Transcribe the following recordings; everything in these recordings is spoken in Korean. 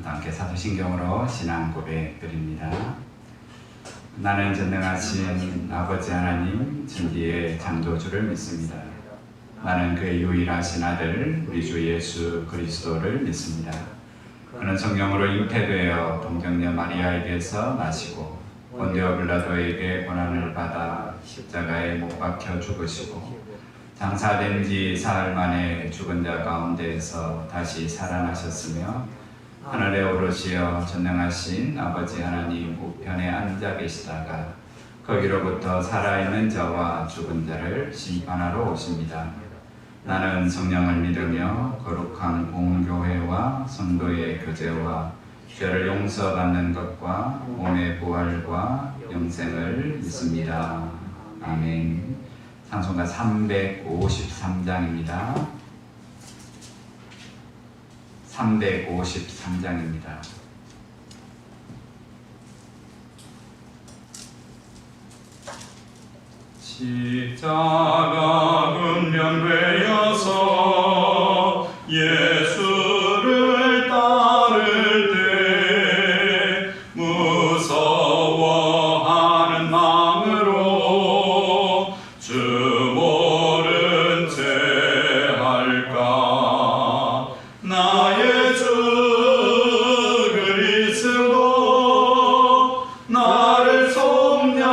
함께 사도신경으로 신앙 고백 드립니다. 나는 전능하신 아버지 하나님 진리의 창조주를 믿습니다. 나는 그의 유일하신 아들 우리 주 예수 그리스도를 믿습니다. 그는 성령으로 잉태되어 동정녀 마리아에게서 나시고 본디오 빌라도에게 고난을 받아 십자가에 못 박혀 죽으시고 장사된 지 사흘 만에 죽은 자 가운데에서 다시 살아나셨으며 하늘에 오르시어 전능하신 아버지 하나님 우편에 앉아 계시다가 거기로부터 살아있는 자와 죽은 자를 심판하러 오십니다. 나는 성령을 믿으며 거룩한 공교회와 성도의 교제와 죄를 용서받는 것과 몸의 부활과 영생을 믿습니다. 아멘. 찬송가 353장입니다. 353장입니다. 십자가 근면되어서 예수를 따를 때 무서워하는 마음으로 주 모른 채 할까. 나의 주 그리스도 나를 속량했으니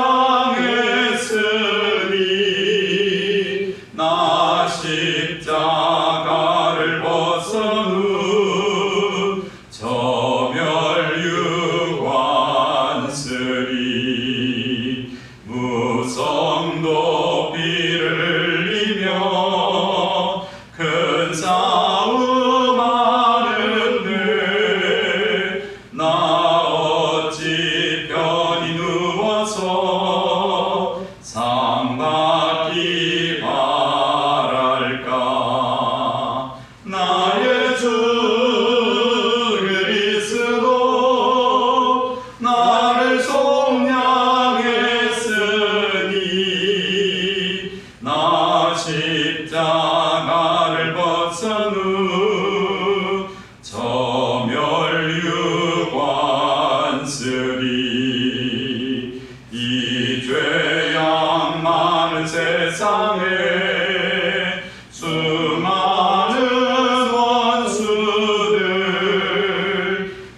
나 십자가를 벗은 후 저멸유관쓰리. 무성 높이를 흘리며 큰 싸움 하는데 나 어찌 편히 누워서 상 받기 바랄까. 나의 주 그리스도 나를 속량했으니 나 십자가를 벗은 후 저멸유관쓰리. 이 죄악 많은 세상에 수많은 원수들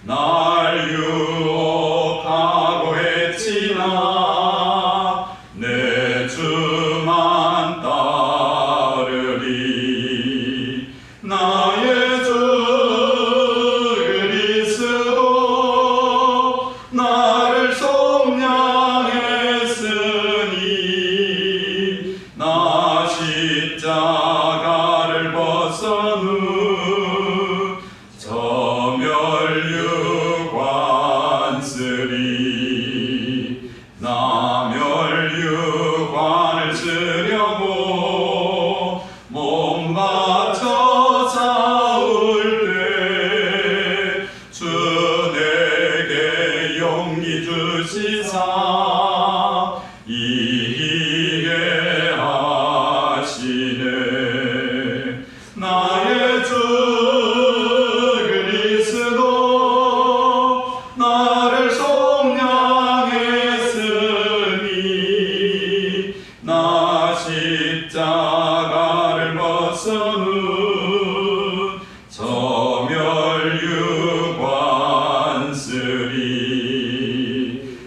날 유혹하고 했지나 내 주만 따르리. 나의 주 그리스도 나를 속량했으니 나 십자가를 벗은 후 저멸유관쓰리. 나 멸유관을 쓰려고 몸 바쳐 싸울 때 주 내게 용기 주시사 이기게 하시네. 나의 주 그리스도 나를 속량했으니 나 십자가를 벗은 후 저멸유관쓰리.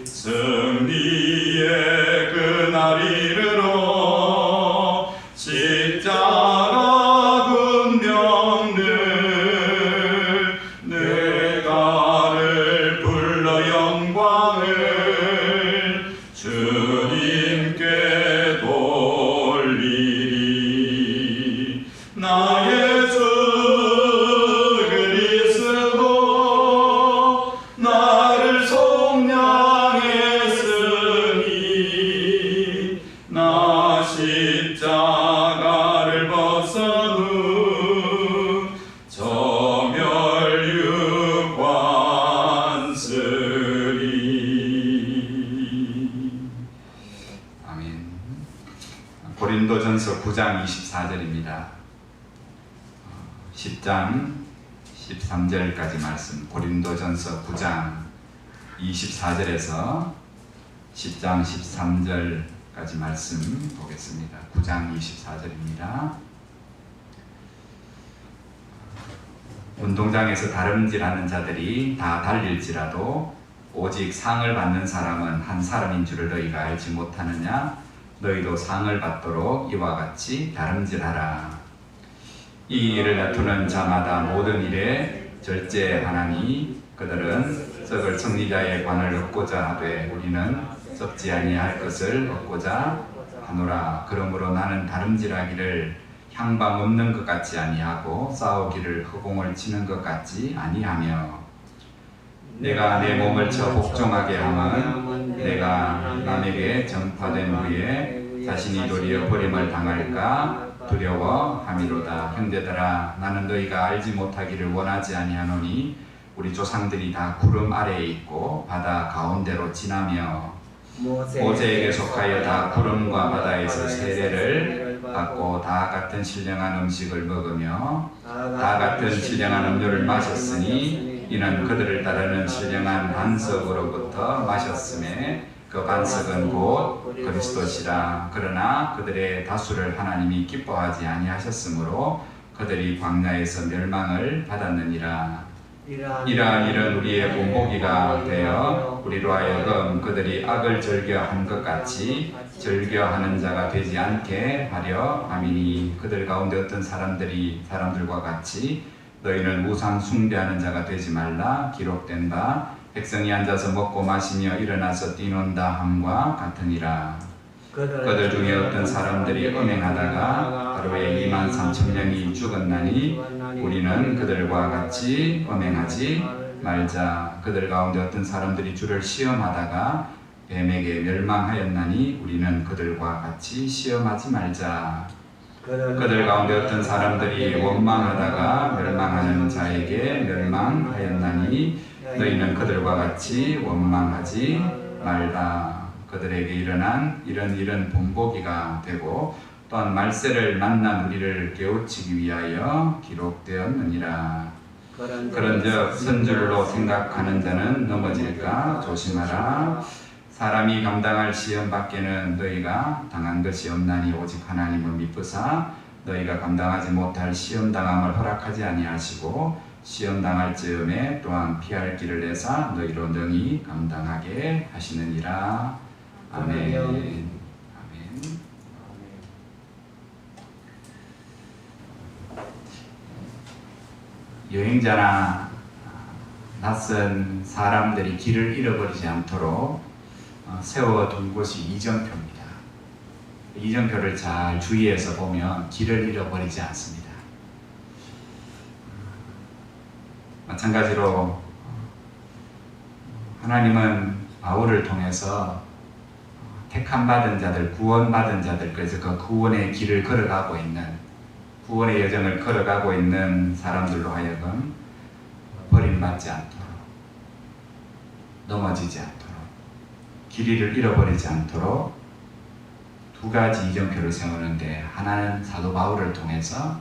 승리의 그날 이르러 십자가 군병들 내가를 불러 영광을 주님께 돌리리. 나의 주 그리스도 나를 속량했으니 나 십자가를 벗은 후 저멸유관쓰리. 아멘. 고린도전서 9장 24절입니다. 10장 13절까지 말씀, 고린도전서 9장 24절에서 10장 13절까지 말씀 보겠습니다. 9장 24절입니다. 운동장에서 다름질하는 자들이 다 달릴지라도 오직 상을 받는 사람은 한 사람인 줄을 너희가 알지 못하느냐? 너희도 상을 받도록 이와 같이 다름질하라. 이 일을 다투는 자마다 모든 일에 절제하나니 그들은 썩을 승리자의 관을 얻고자 하되 우리는 썩지 아니할 것을 얻고자 하노라. 그러므로 나는 다름질하기를 향방 없는 것 같지 아니하고 싸우기를 허공을 치는 것 같지 아니하며 내가 내 몸을 쳐 복종하게 함은 내가 남에게 전파된 후에 자신이 도리어 버림을 당할까 두려워함이로다. 형제들아, 나는 너희가 알지 못하기를 원하지 아니하노니 우리 조상들이 다 구름 아래에 있고 바다 가운데로 지나며 모세에게 속하여 다 구름과 바다에서 세례를 받고 다 같은 신령한 음식을 먹으며 다 같은 신령한 음료를 마셨으니 이는 그들을 따르는 신령한 반석으로부터 마셨음에 그 반석은 곧 그리스도시라. 그러나 그들의 다수를 하나님이 기뻐하지 아니하셨으므로 그들이 광야에서 멸망을 받았느니라. 이러한 일은 우리의 본보기가 되어 우리로 하여금 그들이 악을 즐겨한 것 같이 즐겨하는 자가 되지 않게 하려 함이니 그들 가운데 어떤 사람들과 같이 너희는 우상 숭배하는 자가 되지 말라. 기록된 바 백성이 앉아서 먹고 마시며 일어나서 뛰논다 함과 같으니라. 그들 중에 어떤 사람들이 음행하다가 하루에 23,000명이 죽었나니 우리는 그들과 같이 음행하지 말자. 그들 가운데 어떤 사람들이 주를 시험하다가 뱀에게 멸망하였나니 우리는 그들과 같이 시험하지 말자. 그들 가운데 어떤 사람들이 원망하다가 멸망하는 자에게 멸망하였나니 너희는 그들과 같이 원망하지 말라. 그들에게 일어난 이런 일은 본보기가 되고 또한 말세를 만난 우리를 깨우치기 위하여 기록되었느니라. 그런즉 선줄로 생각하는 자는 넘어질까 조심하라. 사람이 감당할 시험 밖에는 너희가 당한 것이 없나니 오직 하나님을 미쁘사 너희가 감당하지 못할 시험 당함을 허락하지 아니하시고 시험 당할 즈음에 또한 피할 길을 내사 너희로 능히 감당하게 하시느니라. 아멘. 아멘. 여행자나 낯선 사람들이 길을 잃어버리지 않도록 세워둔 곳이 이정표입니다. 이정표를 잘 주의해서 보면 길을 잃어버리지 않습니다. 마찬가지로 하나님은 바울을 통해서 택함받은 자들, 구원받은 자들, 그래서 그 구원의 길을 걸어가고 있는, 구원의 여정을 걸어가고 있는 사람들로 하여금 버림받지 않도록, 넘어지지 않도록, 길이를 잃어버리지 않도록 두 가지 이정표를 세우는데, 하나는 사도 바울을 통해서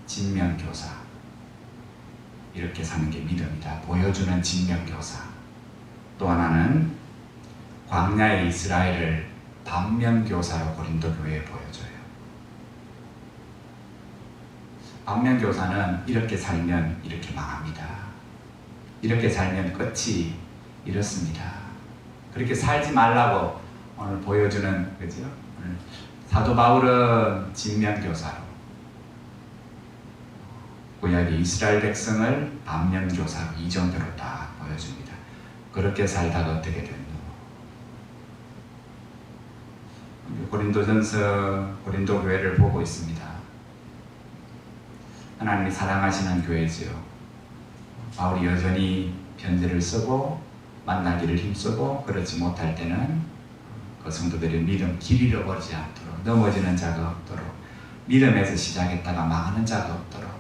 진면교사, 이렇게 사는 게 믿음이다, 보여주는 진면교사. 또 하나는 광야의 이스라엘을 반면교사로 고린도 교회에 보여줘요. 반면교사는 이렇게 살면 이렇게 망합니다. 이렇게 살면 끝이 이렇습니다. 그렇게 살지 말라고 오늘 보여주는, 그죠? 오늘 사도 바울은 진면교사로 구약의 이스라엘 백성을 반면교사로 이정표로 딱 보여줍니다. 그렇게 살다가 어떻게 됐노? 고린도전서, 고린도 교회를 보고 있습니다. 하나님이 사랑하시는 교회지요. 바울이 여전히 편지를 쓰고 만나기를 힘쓰고, 그렇지 못할 때는 그 성도들의 믿음 길 잃어버리지 않도록, 넘어지는 자가 없도록, 믿음에서 시작했다가 망하는 자가 없도록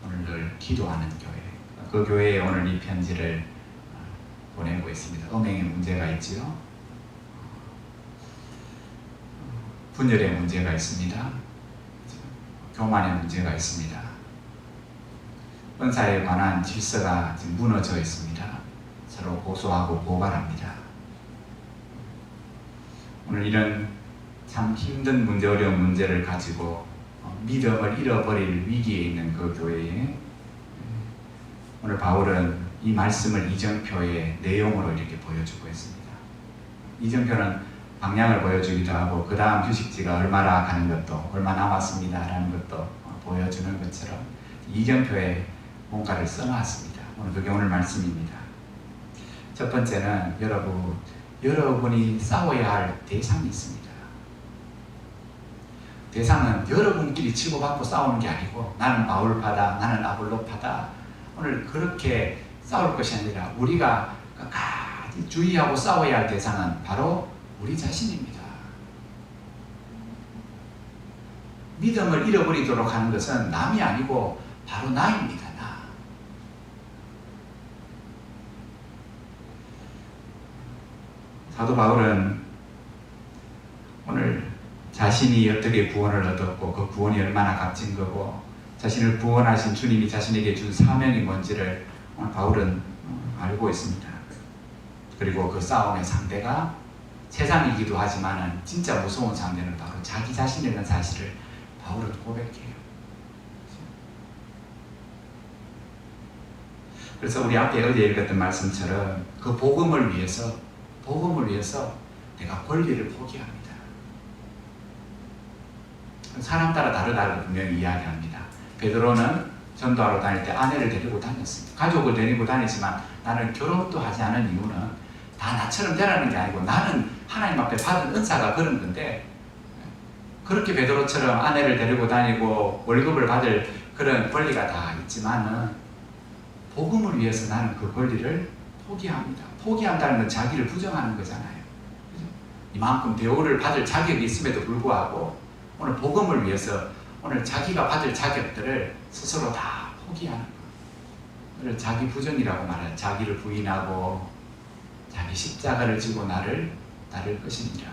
오늘 늘 기도하는 교회, 그 교회에 오늘 이 편지를 보내고 있습니다. 음행에 문제가 있지요. 분열에 문제가 있습니다. 교만에 문제가 있습니다. 은사에 관한 질서가 지금 무너져 있습니다. 서로 고소하고 고발합니다. 오늘 이런 참 힘든 문제, 어려운 문제를 가지고 믿음을 잃어버릴 위기에 있는 그 교회에 오늘 바울은 이 말씀을 이정표의 내용으로 이렇게 보여주고 있습니다. 이정표는 방향을 보여주기도 하고 그 다음 휴식지가 얼마나 가는 것도 얼마 남았습니다 라는 것도 보여주는 것처럼 이정표에 뭔가를 써놨습니다. 오늘 그게 오늘 말씀입니다. 첫 번째는 여러분이 싸워야 할 대상이 있습니다. 대상은 여러분끼리 치고받고 싸우는 게 아니고 나는 바울파다, 나는 아볼로파다 오늘 그렇게 싸울 것이 아니라 우리가 끝까지 주의하고 싸워야 할 대상은 바로 우리 자신입니다. 믿음을 잃어버리도록 하는 것은 남이 아니고 바로 나입니다. 나. 사도 바울은 오늘 자신이 어떻게 구원을 얻었고 그 구원이 얼마나 값진 거고 자신을 구원하신 주님이 자신에게 준 사명이 뭔지를 바울은 알고 있습니다. 그리고 그 싸움의 상대가 세상이기도 하지만 진짜 무서운 상대는 바로 자기 자신이라는 사실을 바울은 고백해요. 그래서 우리 앞에 어제 읽었던 말씀처럼 그 복음을 위해서 내가 권리를 포기합니다. 사람 따라 다르다고 분명히 이야기합니다. 베드로는 전도하러 다닐 때 아내를 데리고 다녔습니다. 가족을 데리고 다니지만 나는 결혼도 하지 않은 이유는 다 나처럼 되라는 게 아니고 나는 하나님 앞에 받은 은사가 그런 건데 그렇게 베드로처럼 아내를 데리고 다니고 월급을 받을 그런 권리가 다 있지만은 복음을 위해서 나는 그 권리를 포기합니다. 포기한다는 건 자기를 부정하는 거잖아요. 그죠? 이만큼 대우를 받을 자격이 있음에도 불구하고 오늘 복음을 위해서 오늘 자기가 받을 자격들을 스스로 다 포기하는 거예요. 오늘 자기 부정이라고 말해요. 자기를 부인하고 자기 십자가를 지고 나를 따를 것이니라.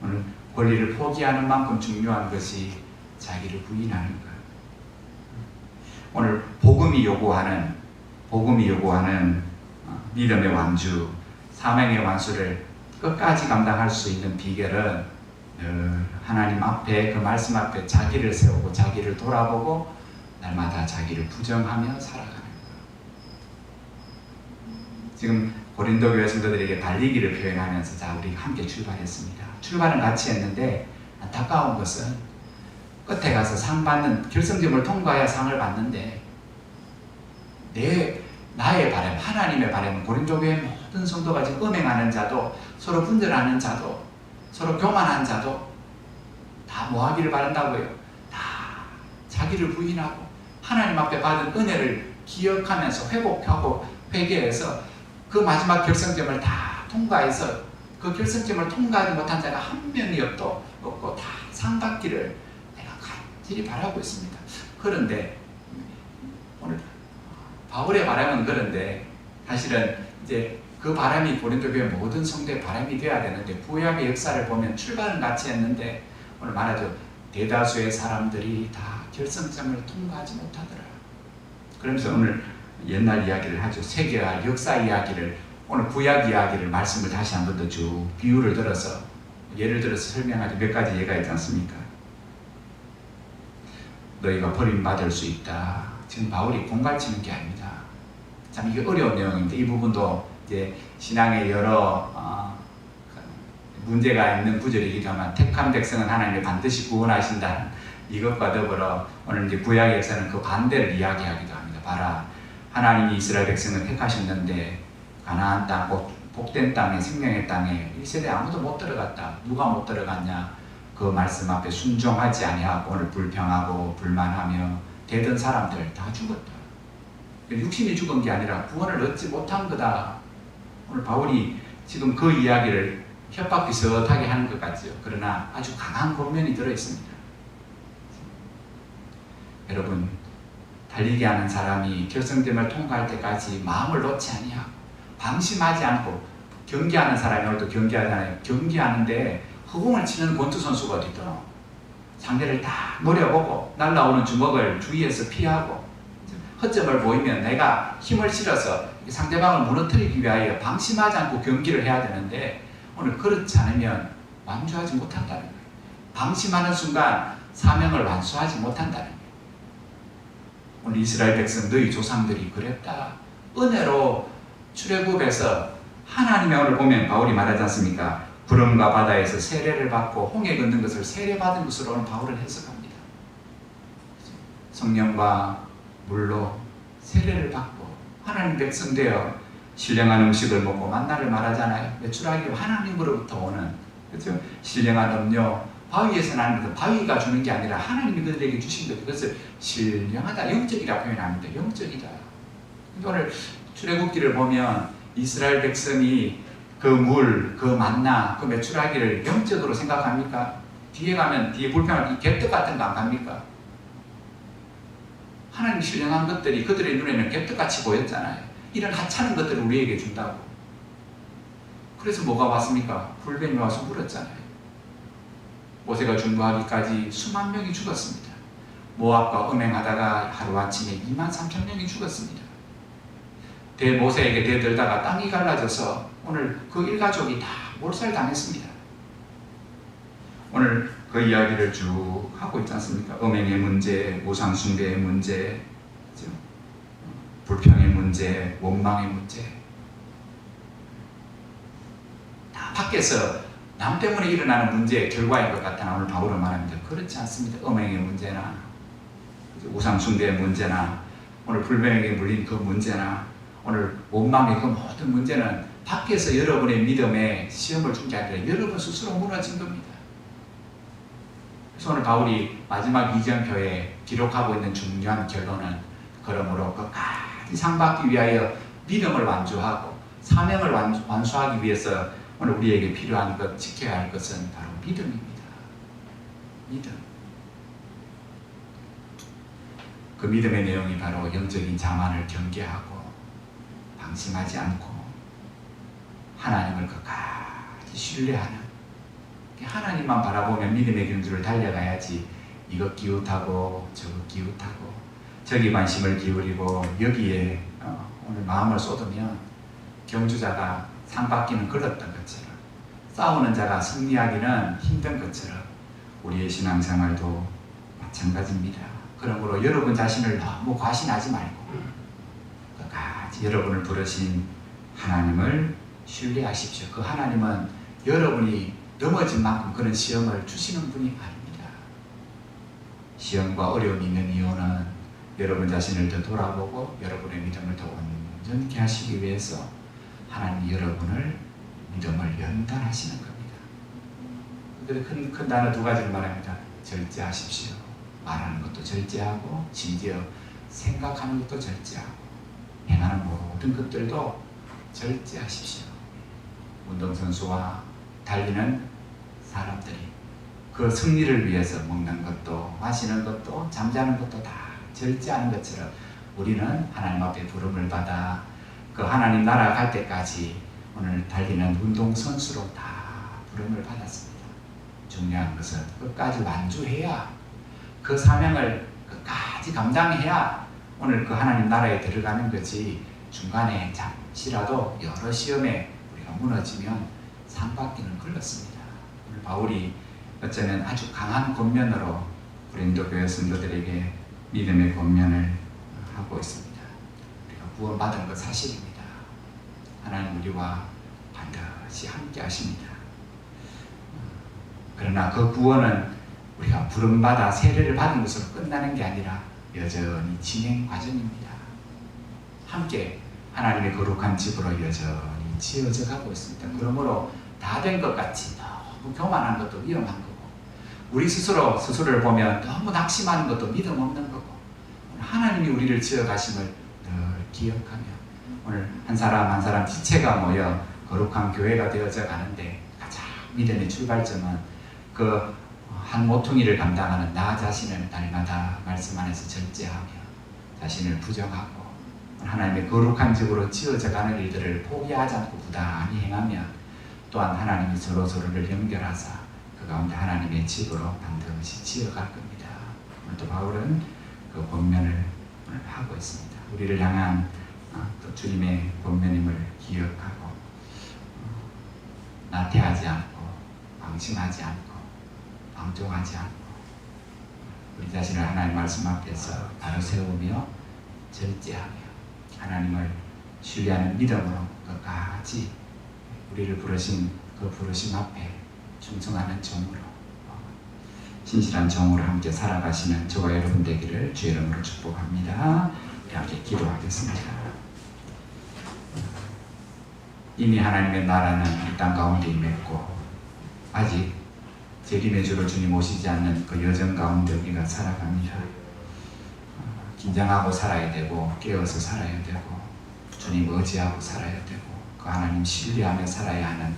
오늘 권리를 포기하는 만큼 중요한 것이 자기를 부인하는 거예요. 오늘 복음이 요구하는 믿음의 완주, 사명의 완수를 끝까지 감당할 수 있는 비결은 늘 하나님 앞에 그 말씀 앞에 자기를 세우고 자기를 돌아보고 날마다 자기를 부정하며 살아가는 거예요. 지금 고린도 교회 성도들에게 달리기를 표현하면서 자 우리 함께 출발했습니다. 출발은 같이 했는데 안타까운 것은 끝에 가서 상 받는 결승점을 통과해야 상을 받는데 나의 바람, 하나님의 바람은 고린도 교회 모든 성도가 지금 음행하는 자도 서로 분절하는 자도 서로 교만한 자도 다 뭐하기를 바란다고요. 다 자기를 부인하고 하나님 앞에 받은 은혜를 기억하면서 회복하고 회개해서 그 마지막 결승점을 다 통과해서 그 결승점을 통과하지 못한 자가 한 명이 없고 다 상 받기를 내가 간절히 바라고 있습니다. 그런데 오늘 바울의 바람은 그런데 사실은 이제 그 바람이 고린도 교회 모든 성도의 바람이 되어야 되는데 구약의 역사를 보면 출발은 같이 했는데 오늘 말하죠. 대다수의 사람들이 다 결승점을 통과하지 못하더라. 그러면서 오늘 옛날 이야기를 하죠. 세계화 역사 이야기를 오늘 구약 이야기를 말씀을 다시 한 번 더 쭉 비유를 들어서 예를 들어서 설명하죠. 몇 가지 예가 있지 않습니까? 너희가 버림받을 수 있다. 지금 바울이 공갈치는 게 아닙니다. 참 이게 어려운 내용인데 이 부분도 이제 신앙의 여러 문제가 있는 구절이기도 하지만 택한 백성은 하나님이 반드시 구원하신다는 이것과 더불어 오늘 이제 구약에서는 그 반대를 이야기하기도 합니다. 봐라, 하나님이 이스라엘 백성을 택하셨는데 가나안 땅, 복된 땅에 생명의 땅에 1세대 아무도 못 들어갔다. 누가 못 들어갔냐? 그 말씀 앞에 순종하지 아니하고 오늘 불평하고 불만하며 되던 사람들 다 죽었다. 육신이 죽은 게 아니라 구원을 얻지 못한 거다. 오늘 바울이 지금 그 이야기를 협박 비슷하게 하는 것 같죠. 그러나 아주 강한 권면이 들어있습니다. 여러분, 달리기 하는 사람이 결승점을 통과할 때까지 마음을 놓지 아니하고 방심하지 않고 경기하는 사람이 오늘도 경기하잖아요. 경기하는데 허공을 치는 권투 선수가 어디 있더라. 상대를 다 노려보고 날라오는 주먹을 주위에서 피하고 허점을 보이면 내가 힘을 실어서 상대방을 무너뜨리기 위하여 방심하지 않고 경기를 해야 되는데 오늘 그렇지 않으면 완주하지 못한다는 거예요. 방심하는 순간 사명을 완수하지 못한다는 거예요. 오늘 이스라엘 백성 너희 조상들이 그랬다. 은혜로 출애굽에서 하나님의 오늘 보면 바울이 말하지 않습니까? 구름과 바다에서 세례를 받고 홍해 걷는 것을 세례받은 것으로 오늘 바울을 해석합니다. 성령과 물로 세례를 받고 하나님 백성 되어 신령한 음식을 먹고 만나를 말하잖아요. 출애굽이 하나님으로부터 오는, 그렇죠? 신령한 음료, 바위에서 나는 것, 바위가 주는 게 아니라 하나님이 그들에게 주신 것, 그것을 신령하다, 영적이라 표현합니다. 영적이다. 오늘 출애굽기를 보면 이스라엘 백성이 그 물, 그 만나, 그 메추라기를 영적으로 생각합니까? 뒤에 가면 뒤에 불평할 개떡 같은 거 안 갑니까? 하나님 신령한 것들이 그들의 눈에는 개떡같이 보였잖아요. 이런 하찮은 것들을 우리에게 준다고. 그래서 뭐가 왔습니까? 불뱀이 와서 물었잖아요. 모세가 중보하기까지 수만 명이 죽었습니다. 모압과 음행하다가 하루아침에 23,000명이 죽었습니다. 대모세에게 대들다가 땅이 갈라져서 오늘 그 일가족이 다 몰살당했습니다. 오늘 그 이야기를 쭉 하고 있지 않습니까? 음행의 문제, 우상숭배의 문제, 그렇죠? 불평의 문제, 원망의 문제. 다 밖에서 남 때문에 일어나는 문제의 결과인 것 같다나 오늘 바울은 말합니다. 그렇지 않습니다. 음행의 문제나 우상숭배의 문제나 오늘 불뱀에게 물린 그 문제나 오늘 원망의 그 모든 문제는 밖에서 여러분의 믿음에 시험을 준 게 아니라 여러분 스스로 무너진 겁니다. 그래서 오늘 바울이 마지막 이정표에 기록하고 있는 중요한 결론은 그러므로 끝까지 상받기 위하여 믿음을 완주하고 사명을 완수하기 위해서 오늘 우리에게 필요한 것, 지켜야 할 것은 바로 믿음입니다. 믿음. 그 믿음의 내용이 바로 영적인 자만을 경계하고 방심하지 않고 하나님을 끝까지 신뢰하는, 하나님만 바라보며 믿음의 경주를 달려가야지 이것 기웃하고 저것 기웃하고 저기 관심을 기울이고 여기에 오늘 마음을 쏟으면 경주자가 상받기는 걸었던 것처럼 싸우는 자가 승리하기는 힘든 것처럼 우리의 신앙생활도 마찬가지입니다. 그러므로 여러분 자신을 너무 과신하지 말고 끝까지 여러분을 부르신 하나님을 신뢰하십시오. 그 하나님은 여러분이 넘어진 만큼 그런 시험을 주시는 분이 아닙니다. 시험과 어려움이 있는 이유는 여러분 자신을 더 돌아보고 여러분의 믿음을 더 온전케 하시기 위해서 하나님이 여러분을 믿음을 연단하시는 겁니다. 큰 단어 두 가지를 말합니다. 절제하십시오. 말하는 것도 절제하고 심지어 생각하는 것도 절제하고 행하는 모든 것들도 절제하십시오. 운동선수와 달리는 사람들이 그 승리를 위해서 먹는 것도 마시는 것도 잠자는 것도 다 절제하는 것처럼 우리는 하나님 앞에 부름을 받아 그 하나님 나라 갈 때까지 오늘 달리는 운동선수로 다 부름을 받았습니다. 중요한 것은 끝까지 완주해야, 그 사명을 끝까지 감당해야 오늘 그 하나님 나라에 들어가는 거지, 중간에 잠시라도 여러 시험에 우리가 무너지면 상받기는 걸렸습니다. 오늘 바울이 어쩌면 아주 강한 권면으로 고린도 교회 성도들에게 믿음의 권면을 하고 있습니다. 우리가 구원받은 것 사실입니다. 하나님 우리와 반드시 함께 하십니다. 그러나 그 구원은 우리가 부름받아 세례를 받은 것으로 끝나는 게 아니라 여전히 진행 과정입니다. 함께 하나님의 거룩한 집으로 여전히 지어져 가고 있습니다. 그러므로 다 된 것 같이 너무 교만한 것도 위험한 거고, 우리 스스로를 보면 너무 낙심하는 것도 믿음 없는 거고, 하나님이 우리를 지어가심을 늘 기억하며 오늘 한 사람 한 사람 지체가 모여 거룩한 교회가 되어져 가는데 가장 믿음의 출발점은 그 한 모퉁이를 감당하는 나 자신을 날마다 말씀 안에서 절제하며 자신을 부정하고 하나님의 거룩한 집으로 지어져 가는 일들을 포기하지 않고 부단히 행하며, 또한 하나님이 서로서로를 연결하사 그 가운데 하나님의 집으로 반드시 지어갈 겁니다. 오늘도 바울은 그 권면을 하고 있습니다. 우리를 향한 또 주님의 권면임을 기억하고 나태하지 않고 방심하지 않고 방종하지 않고 우리 자신을 하나님 말씀 앞에서 바로 세우며 절제하며 하나님을 신뢰하는 믿음으로 끝까지 우리를 부르신 그 부르심 앞에 충성하는 종으로 신실한 종으로 함께 살아가시는 저와 여러분 되기를 주의 이름으로 축복합니다. 함께 기도하겠습니다. 이미 하나님의 나라는 이 땅 가운데 임했고 아직 재림의 주로 주님 오시지 않는 그 여정 가운데 우리가 살아갑니다. 긴장하고 살아야 되고 깨어서 살아야 되고 주님 의지하고 살아야 되고 그 하나님 신뢰하며 살아야 하는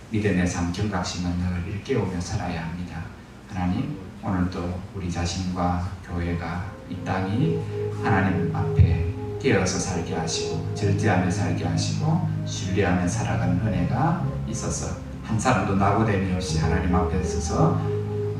믿음의 삶 경각심은 늘 일깨우며 살아야 합니다. 하나님 오늘도 우리 자신과 교회가 이 땅이 하나님 앞에 깨어서 살게 하시고 절제하며 살게 하시고 신뢰하며 살아가는 은혜가 있어서 한 사람도 낙오됨이 없이 하나님 앞에 서서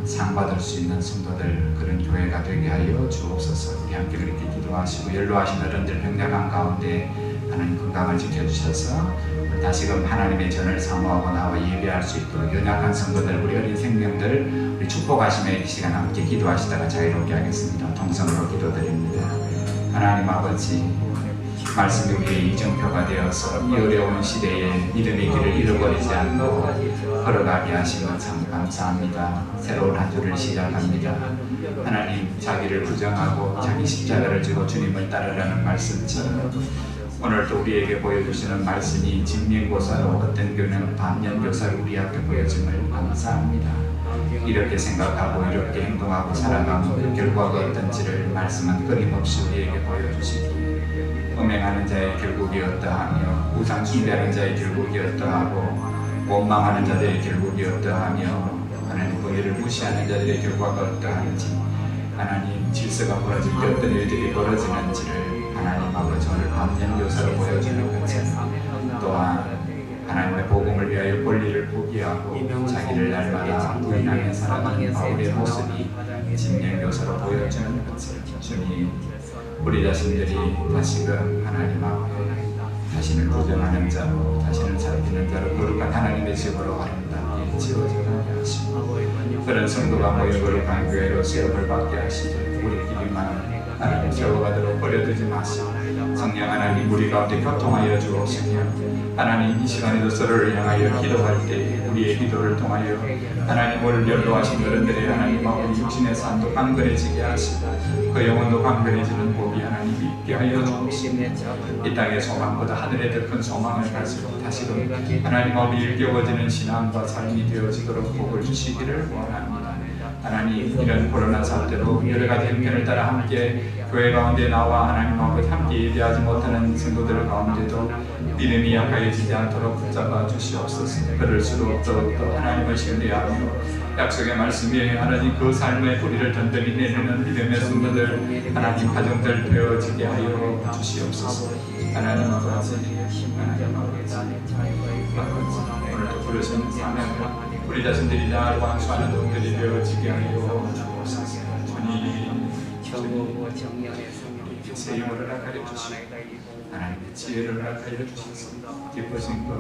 상 받을 수 있는 성도들 그런 교회가 되게 하여 주옵소서. 우리 함께 그렇게 기도하시고 연로하신 어른들 병약한 가운데 하나님 건강을 지켜주셔서 다시금 하나님의 전을 사모하고 나와 예배할 수 있도록 연약한 성도들 우리 어린 생명들 우리 축복하시며 이 시간 함께 기도하시다가 자유롭게 하겠습니다. 통성으로 기도드립니다. 하나님 아버지 말씀이 우리의 이정표가 되어서 이 어려운 시대에 믿음의 길을 잃어버리지 않고 걸어가게 하신 것 참 감사합니다. 새로운 한 주를 시작합니다. 하나님 자기를 부정하고 자기 십자가를 지고 주님을 따르라는 말씀처럼 오늘도 우리에게 보여주시는 말씀이 진명고사로 어떤 교는 반면교사로 우리 앞에 보여줌을 감사합니다. 이렇게 생각하고 이렇게 행동하고 살아가면 그 결과가 어떤지를 말씀은 끊임없이 우리에게 보여주시기 음행하는 자의 결국이 어떠하며 우상 숭배하는 자의 결국이 어떠하고 원망하는 자들의 결국이 어떠하며 하나님 공의를 무시하는 자들의 결과가 어떠한지 하나님 질서가 벌어질 때 어떤 일들이 벌어지는지를 하나님 아버지 오늘 반면교사로 보여주는 것처럼 또한 하나님의 복음을 위하여 권리를 포기하고 자기를 날마다 부인하며 살아가는 바울의 모습이 진면교사로 보여주는 것처럼 주님 우리 자신들이 다시금 하나님 앞에 자신을 부정하는 자로 자신을 살피는 자로 거룩한 하나님의 집으로 아름답게 지어지게 하시고 그런 성도가 모여 거룩한 교회로 세움을 받게 하시고 우리끼리만 하나님 세워가도록 버려두지 마시고 성령 하나님 우리 가운데 교통하여 주옵시며 하나님 이 시간에도 서로를 향하여 기도할 때 우리의 기도를 통하여 하나님 오늘 연로하신 어른들의 하나님 아버지 육신의 삶도 강건해지게 하시고 그 영혼도 강건해지는 복이 하나님 있게 하여 주옵시며 이 땅의 소망보다 하늘의 더 큰 소망을 가지고 다시금 하나님 아버지 일깨워지는 신앙과 삶이 되어지도록 복을 주시기를 원합니다. 하나님 이런 코로나 사태로 여러 가지 형편을 따라 함께 교회 가운데 나와 하나님 아버지 함께 예배하지 못하는 성도들 가운데도 믿음이 약해지지 않도록 붙잡아 주시옵소서. 그럴수록 더욱더 하나님을 신뢰하며 약속의 말씀에 하나님 그 삶의 뿌리를 든든히 내리는 믿음의 성도들 하나님 가정들 되어지게 하여 주시옵소서. 하나님 아버지 오늘도 부르시는 사명을 우리 자신들이 날 완수하는 동들이 되어지게 하여 주옵소서. 주님 새 힘을 허락하여 주시고 하나님의 지혜를 허락하여 주셔서 기쁘신 것